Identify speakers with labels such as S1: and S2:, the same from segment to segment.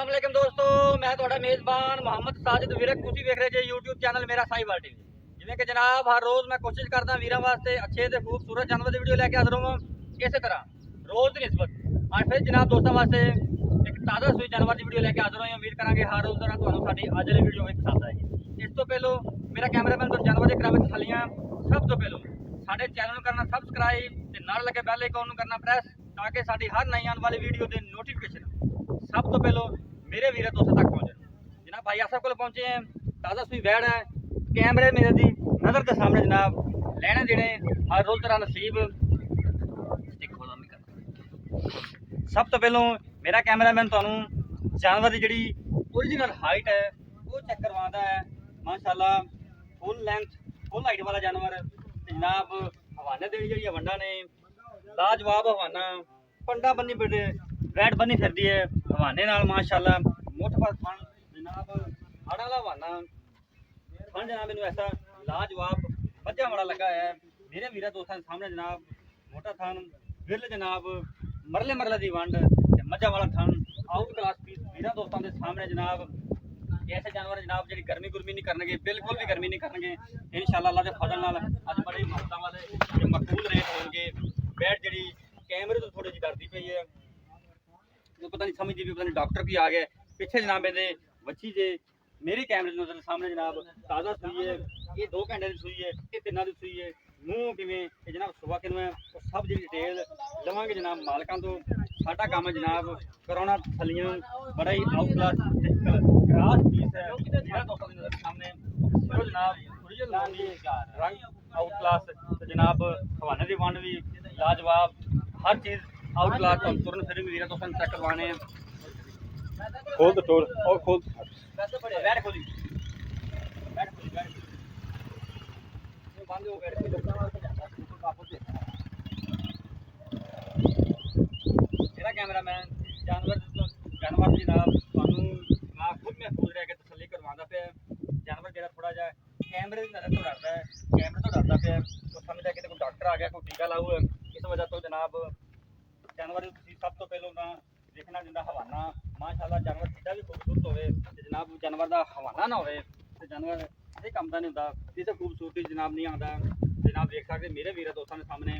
S1: अस्सलाम वालेकुम दोस्तों, मैं ਤੁਹਾਡਾ ਮੇਜ਼ਬਾਨ ਮੁਹੰਮਦ ਸਾजिद ਵਿਰਕ। ਤੁਸੀਂ ਵੇਖ ਰਹੇ ਜੇ YouTube ਚੈਨਲ ਮੇਰਾ ਸਾਈਵਾਲ ਟੀਵੀ। ਜਿਵੇਂ ਕਿ ਜਨਾਬ ਹਰ ਰੋਜ਼ ਮੈਂ ਕੋਸ਼ਿਸ਼ ਕਰਦਾ ਵੀਰਾਂ ਵਾਸਤੇ ਅੱਛੇ ਤੇ ਖੂਬਸੂਰਤ ਜਾਨਵਰ ਦੀ ਵੀਡੀਓ ਲੈ ਕੇ ਹਾਜ਼ਰ ਹਾਂ। ਇਸੇ ਤਰ੍ਹਾਂ ਰੋਜ਼ ਦੀ ਨਿਸਬਤ ਅੱਜ ਫਿਰ ਜਨਾਬ ਦੋਸਤਾਂ ਵਾਸਤੇ ਇੱਕ ਤਾਜ਼ਾ ਸੂਈ ਜਾਨਵਰ ਦੀ ਵੀਡੀਓ ਲੈ ਕੇ ਹਾਜ਼ਰ ਹੋਏ। ਉਮੀਦ ਕਰਾਂਗੇ ਹਰ ਰੋਜ਼ ਤਰ੍ਹਾਂ ਤੁਹਾਨੂੰ ਸਾਡੀ ਅੱਜ ਵਾਲੀ ਵੀਡੀਓ ਵੀ ਪਸੰਦ ਆਏਗੀ। ਇਸ ਤੋਂ ਪਹਿਲਾਂ ਮੇਰਾ ਕੈਮਰਾਮੈਨ ਤੋਂ ਜਾਨਵਰ ਦੇ ਕਰਾਵੇ ਤਸੱਲੀਆਂ। ਸਭ ਤੋਂ ਪਹਿਲਾਂ ਸਾਡੇ ਚੈਨਲ ਨੂੰ ਕਰਨਾ ਸਬਸਕ੍ਰਾਈਬ ਤੇ ਨਾਲ ਲੱਗੇ ਬੈਲ ਆਈਕਨ ਨੂੰ ਕਰਨਾ ਪ੍ਰੈਸ ਤਾਂ ਕਿ ਸਾਡੀ ਹਰ ਨਈ ਆਉਣ ਵਾਲੀ ਵੀਡੀਓ ਦੇ ਨੋਟੀਫਿਕੇਸ਼ਨ सब तो पहलो मेरे वीर दोस्तों तक पहुंचे। जनाब भाई आसा को पहुंचे हैं, ताज़ा सुई वैड़ है, कैमरे मेरे दी नज़र के सामने जनाब लेने देने हर रोज़ तरह नसीब। सब तो पहलो मेरा कैमरामैन तुहानू जानवर की जी ओरिजिनल हाइट है वो चेक करवाता है। माशाल्लाह फुल लेंथ फुल हाइट वाला जानवर जनाब हवाने दे जी वंडा ने लाजवाब हवाना पंडा बनी बड़े वैट बनी फिरती है हवाने नाल माशाल्लाह मुठ पर थन जनाब हाड़ा वाला हवाना थन जनाब मैनू ऐसा लाजवाब मझा वाला लगा है। मेरे वीर दोस्तों के सामने जनाब मोटा थन विरल जनाब मरले मरले की वंड मझा वाला थन आउट क्लास पीस वीर दोस्तों के सामने जनाब। ऐसे जानवर जनाब जी गर्मी गुरमी नहीं करनगे, बिल्कुल भी गर्मी नहीं करनगे इंशाअल्लाह अल्लाह के फजल नाल। अज बड़े मौसम वाले मकबूल रेट होंगे। बैठ जी कैमरे तो थोड़ी जी डरती पई है, पता नहीं समझती भी, पता नहीं डॉक्टर भी आ गए पिछे जनाब इहदे बच्ची जे मेरे कैमरे नजर सामने जनाब ताज़ा सुई है। ये 2 घंटे की सुई है, ये 3 की सुई है। मूँह किवें जनाब सुबह किवें वो सब जी डिटेल लवांगे जनाब मालकां तो। साडा काम है जनाब कराउणा थलियां बड़ा ही आउट क्लास पीस है मेरा दोस्तों की नजर सामने चलो जनाब ओरिजिनल रंग आउट क्लास तो जनाब हवाने की वंड भी लाजवाब हर चीज़ आउट क्लास। तो तुरंत फिर वीर दोस्तों चेक करवाने खोल तो टोल और खोल बैठ खोली बैठ खोली बैठ बंद हो बैठ मेरा कैमरामैन जानवर जानवर जनाब थानू ना खुद महफूज रह के तसल्ली करवाता पे। जानवर जरा थोड़ा जा कैमरे की नजर तो डरता है, कैमरे तो डरता पे वो समझदा कि कोई डॉक्टर आ गया कोई टीका लाऊ। इस वजह तो जनाब जानवर सब तो पहलों ना देखना जिंदा हवाना माशाल्लाह जानवर जिदा भी खूबसूरत होवे जनाब जानवर का हवाना ना होवे तो जानवर ये काम नहीं होता। इसे खूबसूरती जनाब नहीं आता जनाब। देख सकते मेरे वीर दोस्तों के सामने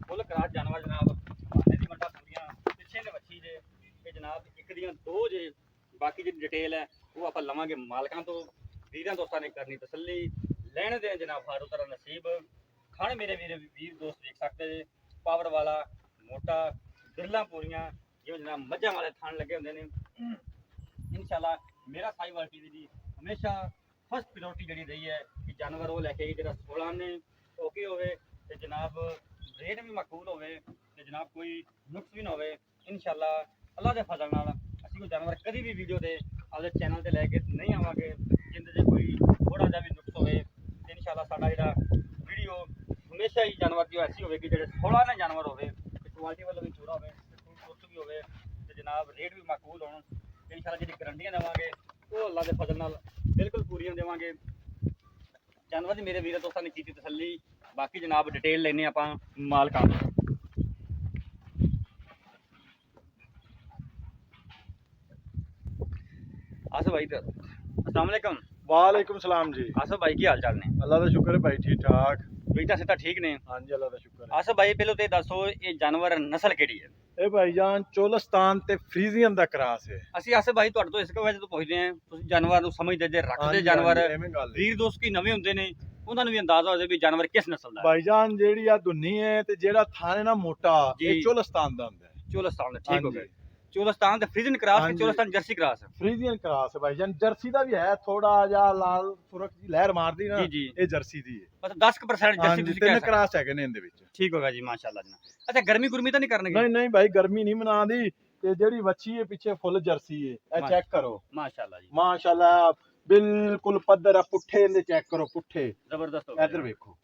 S1: फुल क्रास जानवर जनाब हवाने की वंडा सुनिया पिछे ने बच्ची जे ये जनाब एक दियां 2 जे बाकी जी डिटेल है वो आप लवांगे मालकां तो। वीर दोस्तों ने करनी तसल्ली लेने दें जनाब हर तरह नसीब खाने मेरे वीर दोस्त देख सकते जे पावर वाला मोटा गिरला पूरियां जिवें जनाब मझां वाले थान लगे होंदे ने। इंशाअल्लाह मेरा साहिवाल टीवी दी हमेशा फर्स्ट प्रायोरिटी जिहड़ी रही है कि जानवर वो लैके जिहड़ा 16 ने ओके होवे ते जनाब रेट भी मकबूल होवे ते जनाब कोई नुक्स भी ना होवे। इंशाअल्लाह अल्लाह दे फजल नाल असीं कोई जानवर कदी भी वीडियो ते अपने चैनल ते लैके नहीं आवांगे जिंदे च कोई थोड़ा जिहा भी नुक्स होवे। इंशाअल्लाह साडा जिहड़ा वीडियो हमेशा ही जानवर की ऐसी होवे कि जिहड़े 16 ने जानवर होवे क्वालिटी वाला भी पूरा होवे खूबसूरत भी होवे ते जनाब रेट भी मकबूल होण। इंशाअल्लाह जी गारंटियां देवांगे वो अल्लाह के फजल नाल बिल्कुल पूरियां देवांगे। जानवर दी मेरे वीर दोस्तों ने कीती तसल्ली बाकी जनाब डिटेल लेने आपां मालकां तो। आसफ भाई अस्सलाम वालेकुम।
S2: वालेकुम सलाम जी।
S1: आसफ भाई की हाल चाल ने?
S2: अल्लाह का शुक्र है भाई ठीक ठाक।
S1: बेटा सिता ठीक ने?
S2: हाँ जी अल्लाह का शुक्र है।
S1: आसफ भाई पहले तो दसो ये जानवर नस्ल केड़ी है?
S2: ए भाईजान चोलस्तान ते फ्रीजियन दा क्रास है।
S1: ਅਸੀਂ ਆਸਫ ਭਾਈ ਤੁਹਾਡੇ ਤੋਂ ਇਸ ਵਜ੍ਹਾ ਤੋਂ ਪੁੱਛਦੇ ਆਂ ਤੁਸੀਂ ਜਾਨਵਰ ਨੂੰ ਸਮਝਦੇ ਜੇ ਰੱਖਦੇ ਜਾਨਵਰ ਵੀਰ ਦੋਸਤ ਕੀ ਨਵੇਂ ਹੁੰਦੇ ਨੇ ਉਹਨਾਂ ਨੂੰ ਵੀ ਅੰਦਾਜ਼ਾ ਹੋ ਜਾਵੇ ਵੀ ਜਾਨਵਰ ਕਿਸ ਨਸਲ ਦਾ ਹੈ।
S2: भाईजान जेड़ी आ दुन्नी है ते जेड़ा थाने ना मोटा
S1: जी।
S2: ये चोलस्तान दा हुंदा है।
S1: ਚੋਲਸਤਾਨ ਦਾ ਠੀਕ ਹੋ
S2: हाँ
S1: ਗਿਆ।
S2: जी।
S1: ਚੋਲਸਤਾਨ ਦਾ ਫਰੀਜ਼ਨ ਕ੍ਰਾਸ
S2: हाँ
S1: ਤੇ
S2: जी।
S1: ਚੋਲਸਤਾਨ ਜਰਸੀ ਕ੍ਰਾਸ
S2: फ्रीजियन क्रास है भाईजान। जर्सी दा भी है थोड़ा जा लाल सुरख जी लहर मारदी ना
S1: जी जी
S2: ये जर्सी दी है।
S1: ਬਸ 10%
S2: हाँ
S1: ਜਰਸੀ
S2: जी
S1: ਤੁਸੀਂ ਕਹਿ
S2: तीन
S1: ਸਕਦੇ
S2: क्रास है ने इंदे विच।
S1: ਠੀਕ ਹੋ ਗਿਆ ਜੀ ਮਾਸ਼ਾਅੱਲਾ ਜਨਾਬ। ਅੱਛਾ ਗਰਮੀ ਗੁਰਮੀ ਤਾਂ ਨਹੀਂ ਕਰਨਗੇ?
S2: नहीं नहीं भाई गर्मी नहीं मना दी ते जेड़ी बच्ची है पीछे फुल जर्सी है ए
S1: माश-
S2: चेक करो
S1: ਮਾਸ਼ਾਅੱਲਾ ਜੀ
S2: माशाल्लाह बिल्कुल पद्धर है पुट्ठे इंदे चेक करो पुट्ठे
S1: ਜ਼ਬਰਦਸਤ ਹੋ ਗਿਆ।
S2: इधर देखो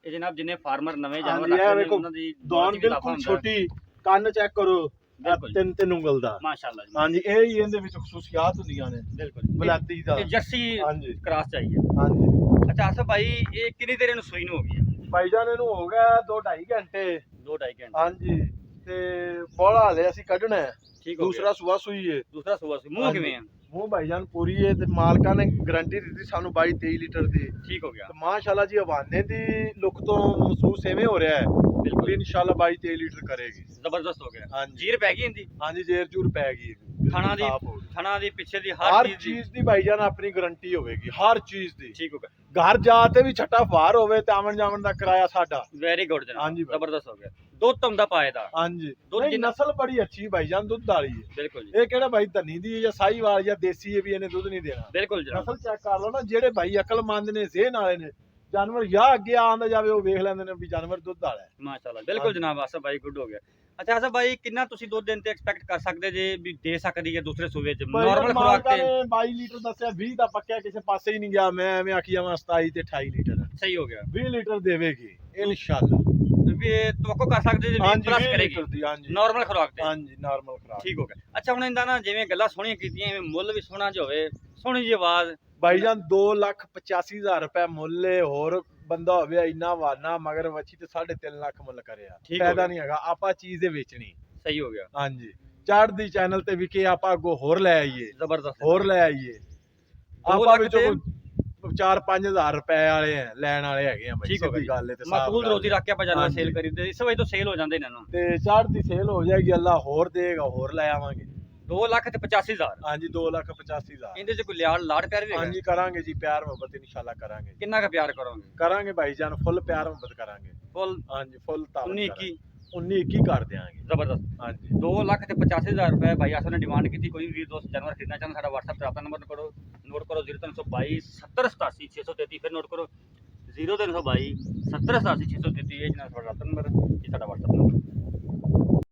S1: ਇਹ ਜਨਾਬ ਜਿੰਨੇ ਫਾਰਮਰ ਨਵੇਂ
S2: हाँ
S1: ਜਾਨਵਰ
S2: जी, ये
S1: ਰੱਖਦੇ ਨੇ
S2: देखो,
S1: ਉਹਨਾਂ ਦੀ
S2: दौन बिल्कुल छोटी कान चेक करो
S1: बिल्कुल।
S2: तीन उंगल दा।
S1: ਮਾਸ਼ਾਅੱਲਾ ਜੀ
S2: हाँ जी ये ही इहदे विच खसूसियात हुंदियां ने
S1: ਬਿਲਕੁਲ
S2: बलाती दा।
S1: ਇਹ ਜਰਸੀ
S2: हाँ जी
S1: ਕ੍ਰਾਸ चाहिए।
S2: हाँ जी
S1: ਅੱਛਾ ਆਸਫ ਭਾਈ ਇਹ ਕਿੰਨੀ ਦੇਰ ਨੂੰ ਸੂਈ ਨੂੰ ਹੋ ਗਈ ਹੈ?
S2: भाईजान इहनू हो गया 2-2.5 घंटे।
S1: 2-2.5 ਘੰਟੇ
S2: हाँ जी ते बड़ा हले असीं कड्ढना है।
S1: ਠੀਕ ਹੋ
S2: ਦੂਸਰਾ ਸੂਆ ਸੂਈ ਹੈ।
S1: ਦੂਸਰਾ ਸੂਆ ਸੀ ਮੂੰਹ ਕਿਵੇਂ ਆ?
S2: ਮੂੰਹ ਭਾਈਜਾਨ ਪੂਰੀ ਹੈ ਤੇ ਮਾਲਕਾਂ ਨੇ ਗਾਰੰਟੀ ਦਿੱਤੀ ਸਾਨੂੰ 22-23 ਲੀਟਰ ਦੀ।
S1: ਠੀਕ ਹੋ ਗਿਆ
S2: ਤੇ ਮਾਸ਼ਾਅੱਲਾ ਜੀ ਹਵਾਨੇ ਦੀ ਲੁੱਕ ਤੋਂ ਮਹਿਸੂਸ ਐਵੇਂ ਹੋ ਰਿਹਾ ਹੈ
S1: ਬਿਲਕੁਲ
S2: ਵੀ ਇਨਸ਼ਾਅੱਲਾ 22-23 ਲੀਟਰ ਕਰੇਗੀ।
S1: ਜ਼ਬਰਦਸਤ ਹੋ ਗਿਆ।
S2: ਹਾਂਜੀ
S1: ਜੀਰ ਪੈ ਗਈ ਇਹਦੀ?
S2: ਹਾਂਜੀ ਜੇਰ ਜੂਰ ਪੈ ਗਈ,
S1: ਖਾਣਾ ਦੀ
S2: ਸਾਫ਼ ਹੋ ਗਈ।
S1: ਖਾਣਾ ਦੀ ਪਿੱਛੇ ਦੀ
S2: ਹਰ
S1: ਹਰ ਚੀਜ਼
S2: ਚੀਜ਼ ਦੀ ਭਾਈਜਾਨ ਆਪਣੀ ਗਾਰੰਟੀ ਹੋਵੇਗੀ, ਹਰ ਚੀਜ਼ ਦੀ।
S1: ਠੀਕ ਹੋ ਗਿਆ।
S2: ਘਰ ਜਾ ਤੇ ਵੀ ਛੱਟਾ ਫਾਰ ਹੋਵੇ ਤੇ ਆਵਣ ਜਾਵਣ ਦਾ ਕਿਰਾਇਆ ਸਾਡਾ।
S1: ਵੈਰੀ ਗੁੱਡ ਜਨਾਬ,
S2: ਹਾਂਜੀ ਭਾਈ।
S1: ਜ਼ਬਰਦਸਤ ਹੋ ਗਿਆ। ਦੁੱਧ ਤੁੰਦਾ ਪਾਏ ਦਾ?
S2: ਹਾਂਜੀ
S1: ਦੁੱਧ
S2: ਨਹੀਂ,
S1: ਜਿੰਨਾ-
S2: ਨਸਲ ਬੜੀ ਅੱਛੀ ਭਾਈਜਾਨ, ਦੁੱਧ ਵਾਲੀ ਹੈ।
S1: ਬਿਲਕੁਲ ਜੀ,
S2: ਇਹ ਕਿਹੜਾ ਭਾਈ ਧਨੀ ਦੀ ਹੈ ਜਾਂ ਸਾਹੀਵਾਲ ਜਾਂ ਦੇਸੀ ਹੈ ਵੀ ਇਹਨੇ ਦੁੱਧ ਨਹੀਂ ਦੇਣਾ।
S1: ਬਿਲਕੁਲ ਜਨਾਬ।
S2: ਨਸਲ ਚੈੱਕ ਕਰ ਲਓ ਨਾ, ਜਿਹੜੇ ਭਾਈ ਅਕਲਮੰਦ ਨੇ, ਜ਼ਹਿਨ ਵਾਲੇ ਨੇ, ਜਾਨਵਰ ਜਾਂ ਅੱਗੇ ਆਉਂਦਾ ਜਾਵੇ ਉਹ ਵੇਖ ਲੈਂਦੇ ਨੇ ਵੀ ਜਾਨਵਰ ਦੁੱਧ ਵਾਲਾ ਹੈ।
S1: ਮਾਸ਼ਾਅੱਲਾ, ਬਿਲਕੁਲ
S2: ਹਾਂਜੀ।
S1: ਜਨਾਬ। ਆਸਫ ਭਾਈ ਗੁੱਡ ਹੋ ਗਿਆ। ਅੱਛਾ ਆਸਫ ਭਾਈ, ਕਿੰਨਾ ਤੁਸੀਂ ਦੁੱਧ ਦਿਨ ਤੇ ਐਕਸਪੈਕਟ ਕਰ ਸਕਦੇ ਜੇ ਵੀ ਦੇ ਸਕਦੀ ਹੈ ਦੂਸਰੇ ਸੂਬੇ ਚ ਨਾਰਮਲ ਖੁਰਾਕ
S2: ਮਾਲਕਾਂ
S1: ਤੇ?
S2: ਨੇ 22 ਲੀਟਰ ਦੱਸਿਆ, 20 ਦਾ ਪੱਕਿਆ ਕਿਸੇ ਪਾਸੇ ਹੀ ਨਹੀਂ ਗਿਆ। ਮੈਂ ਐਵੇਂ ਆਖੀ ਜਾਵਾਂ 27 ਤੇ 28 ਲੀਟਰ,
S1: ਸਹੀ ਹੋ ਗਿਆ
S2: 20 ਲੀਟਰ ਦੇਵੇਗੀ ਇਨਸ਼ਾਅੱਲਾ।
S1: ਵੀ ਤਵੱਕੋ ਕਰ ਸਕਦੇ ਜੇ 20
S2: ਹਾਂਜੀ
S1: ਪਲੱਸ
S2: 20
S1: ਕਰੇਗੀ
S2: ਲੀਟਰ ਦੀ, ਹਾਂਜੀ
S1: ਨਾਰਮਲ ਖੁਰਾਕ ਤੇ?
S2: ਹਾਂਜੀ ਨਾਰਮਲ ਖਰਾਬ।
S1: ਠੀਕ ਹੋ ਗਿਆ। ਅੱਛਾ ਹੁਣ ਇਹਦਾ ਨਾ ਜਿਵੇਂ ਗੱਲਾਂ ਸੋਹਣੀਆਂ ਕੀਤੀਆਂ, ਐਵੇਂ ਮੁੱਲ ਵੀ ਸੋਹਣਾ ਜਿਹਾ ਹੋਵੇ, ਸੋਹਣੀ ਜਿਹੀ ਆਵਾਜ਼।
S2: ਭਾਈਜਾਨ 2,85,000 ਰੁਪਏ ਮੁੱਲ ਹੈ। ਹੋਰ ਬੰਦਾ ਹੋਵੇ ਇੰਨਾ ਵਾਨਾ ਮਗਰ ਵੱਛੀ ਤੇ 3.5 ਲੱਖ ਮੁੱਲ ਕਰਿਆ,
S1: ਠੀਕ ਹੋ
S2: ਫਾਇਦਾ
S1: ਗਿਆ।
S2: ਨਹੀਂ ਹੈਗਾ। ਆਪਾਂ ਚੀਜ਼ ਦੇ ਵੇਚਣੀ।
S1: ਸਹੀ ਹੋ ਗਿਆ,
S2: ਹਾਂਜੀ ਚੜ੍ਹਦੀ ਚੈਨਲ ਤੇ ਵਿਕੇ, ਆਪਾਂ ਅੱਗੋਂ ਹੋਰ ਲੈ ਆਈਏ,
S1: ਜ਼ਬਰਦਸਤ।
S2: ਹੋਰ ਲੈ ਆਈਏ।
S1: ਦੋ
S2: ਆਪਾਂ
S1: ਲੱਖ
S2: ਵਿੱਚੋਂ
S1: ਤੇ
S2: 4-5 ਹਜ਼ਾਰ ਰੁਪਏ ਵਾਲੇ ਆ, ਲੈਣ ਵਾਲੇ ਹੈਗੇ ਆ।
S1: ਠੀਕ ਹੋ
S2: ਸਿੱਧੀ
S1: ਗਿਆ।
S2: ਗੱਲ ਹੈ ਤੇ ਸਾਫ਼
S1: ਮਕਬੂਲ
S2: ਗੱਲ
S1: ਰੋਜ਼ੀ ਰੱਖ ਕੇ ਆਪਾਂ ਜਾਨਵਰ
S2: ਹਾਂਜੀ।
S1: ਸੇਲ ਕਰੀਦੇ, ਇਸ ਵਜ੍ਹਾ ਤੋਂ ਸੇਲ ਹੋ ਜਾਂਦੇ ਨੇ ਇਹਨਾਂ ਨੂੰ।
S2: ਤੇ ਚੜ੍ਹਦੀ ਸੇਲ ਹੋ ਜਾਏਗੀ, ਅੱਲਾ ਹੋਰ ਦੇਗਾ, ਹੋਰ ਲੈ ਆਵਾਂਗੇ।
S1: 2,85,000।
S2: ਹਾਂਜੀ 2,85,000।
S1: ਇਹਦੇ ਚ ਕੋਈ ਲਾੜ ਪਿਆਰ ਵੀ ਹੈਗਾ?
S2: ਹਾਂਜੀ ਕਰਾਂਗੇ ਜੀ, ਪਿਆਰ ਮੁਹੱਬਤ ਇਨਸ਼ਾਅੱਲਾ ਕਰਾਂਗੇ।
S1: ਕਿੰਨਾ ਕੁ ਪਿਆਰ ਕਰੋਗੇ?
S2: ਕਰਾਂਗੇ ਭਾਈਜਾਨ, ਫੁੱਲ ਪਿਆਰ ਮੁਹੱਬਤ ਕਰਾਂਗੇ।
S1: ਫੁੱਲ
S2: ਹਾਂਜੀ ਫੁੱਲ ਤਾਵਨ
S1: 19-21?
S2: 19-21 ਕਰ ਦਿਆਂਗੇ।
S1: ਜ਼ਬਰਦਸਤ।
S2: ਹਾਂਜੀ
S1: 2,85,000 ਰੁਪਏ ਭਾਈ ਆਸਫ ਨੇ ਡਿਮਾਂਡ ਕੀਤੀ। ਕੋਈ ਵੀ ਦੋਸਤ ਜਾਨਵਰ ਖਰੀਦਣਾ ਚਾਹੁੰਦਾ ਸਾਡਾ WhatsApp ਤੇ ਆਪਣਾ ਨੰਬਰ ਨੋਟ ਕਰੋ 0322 7087 633। ਫਿਰ ਨੋਟ ਕਰੋ 0322 7087 633। ਇਹ ਜਨਾਬ ਸਾਡਾ ਨੰਬਰ, ਇਹ ਸਾਡਾ WhatsApp ਨੰਬਰ।